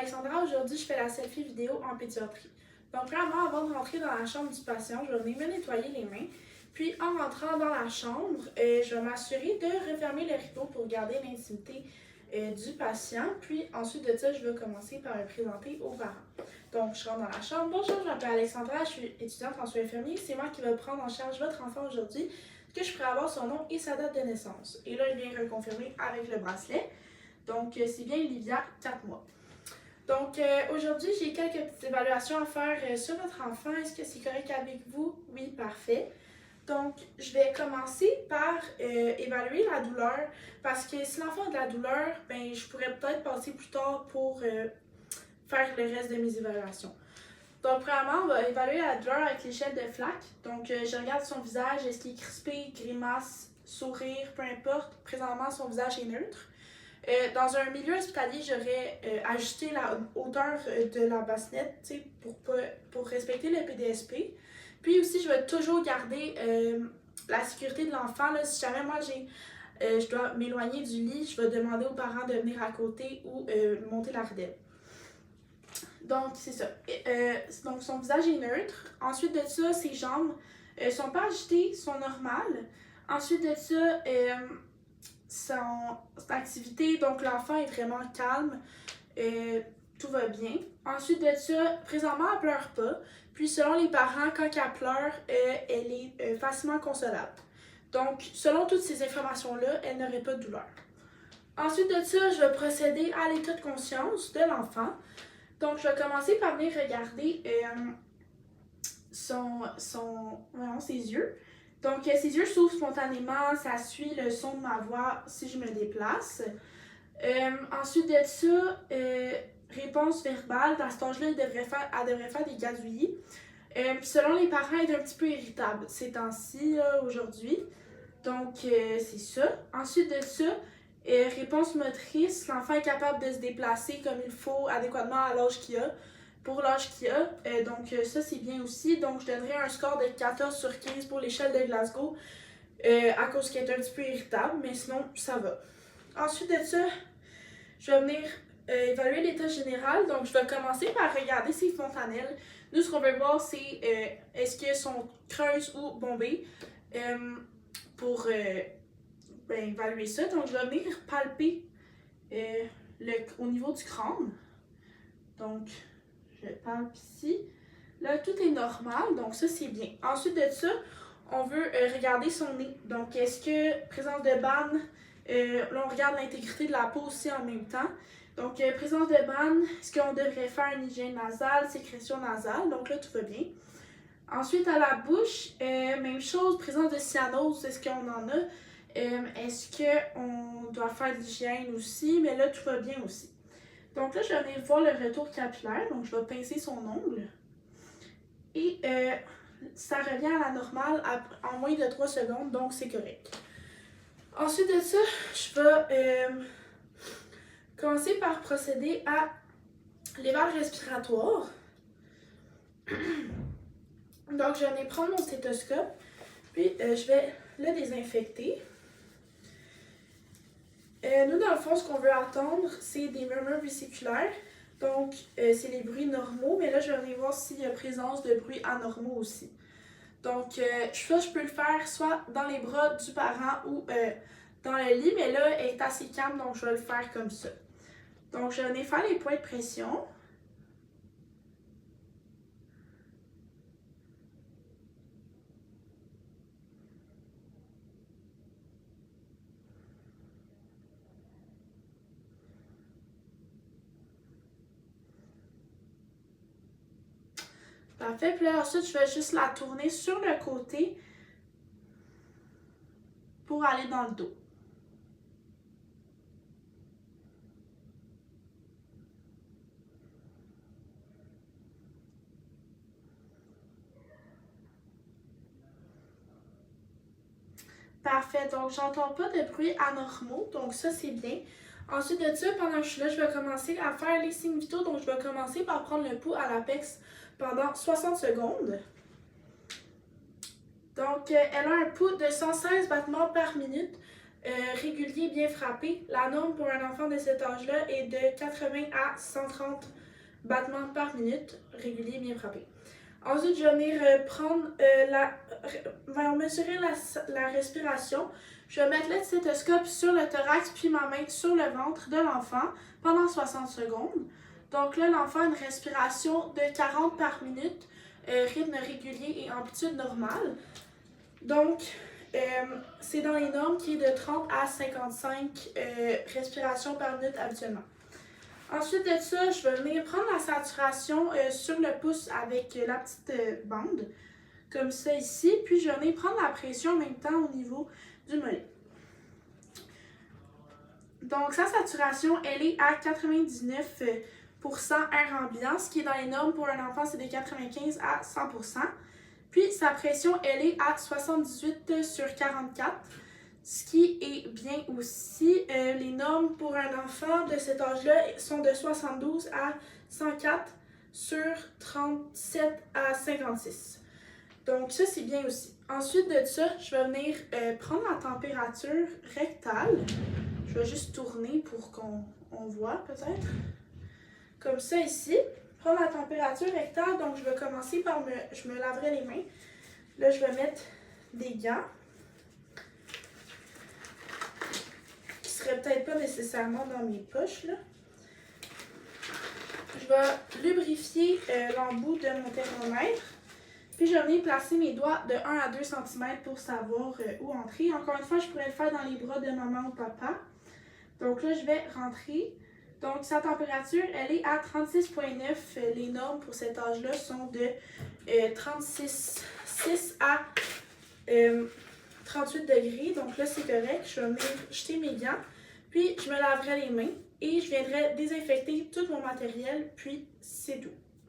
Alexandra, aujourd'hui je fais la selfie vidéo en pédiatrie. Donc premièrement, avant de rentrer dans la chambre du patient, je vais venir me nettoyer les mains. Puis en rentrant dans la chambre, je vais m'assurer de refermer le rideau pour garder l'intimité du patient. Puis ensuite de ça, je vais commencer par me présenter aux parents. Donc je rentre dans la chambre. Bonjour, je m'appelle Alexandra, je suis étudiante en soins infirmiers. C'est moi qui vais prendre en charge votre enfant aujourd'hui. Est-ce que je pourrais avoir son nom et sa date de naissance? Et là, je viens reconfirmer avec le bracelet. Donc c'est bien Olivia, 4 mois. Donc aujourd'hui, j'ai quelques petites évaluations à faire sur votre enfant. Est-ce que c'est correct avec vous? Oui, parfait. Donc, je vais commencer par évaluer la douleur parce que si l'enfant a de la douleur, ben, je pourrais peut-être passer plus tard pour faire le reste de mes évaluations. Donc, premièrement, on va évaluer la douleur avec l'échelle de Flack. Donc, je regarde son visage, est-ce qu'il est crispé, grimace, sourire, peu importe. Présentement, son visage est neutre. Dans un milieu hospitalier, j'aurais ajusté la hauteur de la bassinette pour respecter le PDSP. Puis aussi, je vais toujours garder la sécurité de l'enfant. Si jamais moi, je dois m'éloigner du lit, je vais demander aux parents de venir à côté ou monter la redelle. Donc, c'est ça. Donc, son visage est neutre. Ensuite de ça, ses jambes sont pas agitées, sont normales. Ensuite de ça, son activité, donc l'enfant est vraiment calme. Tout va bien. Ensuite de ça, présentement, elle pleure pas. Puis, selon les parents, quand elle pleure, elle est facilement consolable. Donc, selon toutes ces informations-là, elle n'aurait pas de douleur. Ensuite de ça, je vais procéder à l'état de conscience de l'enfant. Donc, je vais commencer par venir regarder ses yeux. Donc, ses yeux s'ouvrent spontanément, ça suit le son de ma voix si je me déplace. Ensuite de ça, réponse verbale, à cet âge-là, elle devrait faire des gazouillis. Selon les parents, elle est un petit peu irritable ces temps-ci, aujourd'hui. Donc, c'est ça. Ensuite de ça, réponse motrice, l'enfant est capable de se déplacer comme il faut, adéquatement à l'âge qu'il a. Pour l'âge qu'il a, donc ça c'est bien aussi. Donc, je donnerais un score de 14 sur 15 pour l'échelle de Glasgow, à cause qu'il est un petit peu irritable, mais sinon, ça va. Ensuite de ça, je vais venir évaluer l'état général. Donc, je vais commencer par regarder ses fontanelles. Nous, ce qu'on veut voir, c'est est-ce qu'elles sont creuses ou bombées pour évaluer ça. Donc, je vais venir palper au niveau du crâne. Donc, je palpe ici. Là, tout est normal, donc ça, c'est bien. Ensuite de ça, on veut regarder son nez. Donc, est-ce que présence de banne, là, on regarde l'intégrité de la peau aussi en même temps. Donc, présence de banne, est-ce qu'on devrait faire une hygiène nasale, sécrétion nasale? Donc là, tout va bien. Ensuite, à la bouche, même chose, présence de cyanose, est-ce qu'on en a? Est-ce qu'on doit faire de l'hygiène aussi? Mais là, tout va bien aussi. Donc là, je vais venir voir le retour capillaire. Donc, je vais pincer son ongle. Et ça revient à la normale en moins de 3 secondes, donc c'est correct. Ensuite de ça, je vais commencer par procéder à l'éval respiratoire. Donc, je vais venir prendre mon stéthoscope, puis je vais le désinfecter. Nous, dans le fond, ce qu'on veut entendre, c'est des murmures vésiculaires. Donc, c'est les bruits normaux, mais là, je vais venir voir s'il y a présence de bruits anormaux aussi. Donc, je peux le faire soit dans les bras du parent ou dans le lit, mais là, elle est assez calme, donc je vais le faire comme ça. Donc, je vais venir faire les points de pression. Parfait. Puis là, ensuite, je vais juste la tourner sur le côté pour aller dans le dos. Parfait. Donc, j'entends pas de bruit anormaux. Donc, ça, c'est bien. Ensuite de ça, pendant que je suis là, je vais commencer à faire les signes vitaux. Donc, je vais commencer par prendre le pouls à l'apex pendant 60 secondes. Donc, elle a un pouls de 116 battements par minute. régulier bien frappé. La norme pour un enfant de cet âge-là est de 80 à 130 battements par minute, régulier bien frappé. Ensuite, je vais venir mesurer la respiration. Je vais mettre le stéthoscope sur le thorax puis ma main sur le ventre de l'enfant pendant 60 secondes. Donc là, l'enfant a une respiration de 40 par minute, rythme régulier et amplitude normale. Donc, c'est dans les normes qui est de 30 à 55 respirations par minute habituellement. Ensuite de ça, je vais venir prendre la saturation sur le pouce avec la petite bande, comme ça ici, puis je vais venir prendre la pression en même temps au niveau du mollet. Donc, sa saturation, elle est à 99% air ambiant, ce qui est dans les normes pour un enfant, c'est de 95 à 100%. Puis, sa pression, elle est à 78 sur 44, ce qui est bien aussi. Les normes pour un enfant de cet âge-là sont de 72 à 104 sur 37 à 56. Donc, ça, c'est bien aussi. Ensuite de ça, je vais venir prendre la température rectale. Je vais juste tourner pour qu'on voit peut-être. Comme ça ici. Prendre la température rectale, donc je vais commencer par je me laverai les mains. Là, je vais mettre des gants. Qui seraient peut-être pas nécessairement dans mes poches, là. Je vais lubrifier l'embout de mon thermomètre. Puis je vais venir placer mes doigts de 1 à 2 cm pour savoir où entrer. Encore une fois, je pourrais le faire dans les bras de maman ou papa. Donc là, je vais rentrer. Donc sa température, elle est à 36,9. Les normes pour cet âge-là sont de 36,6 à 38 degrés. Donc là, c'est correct. Je vais venir jeter mes gants. Puis je me laverai les mains et je viendrai désinfecter tout mon matériel. Puis c'est tout.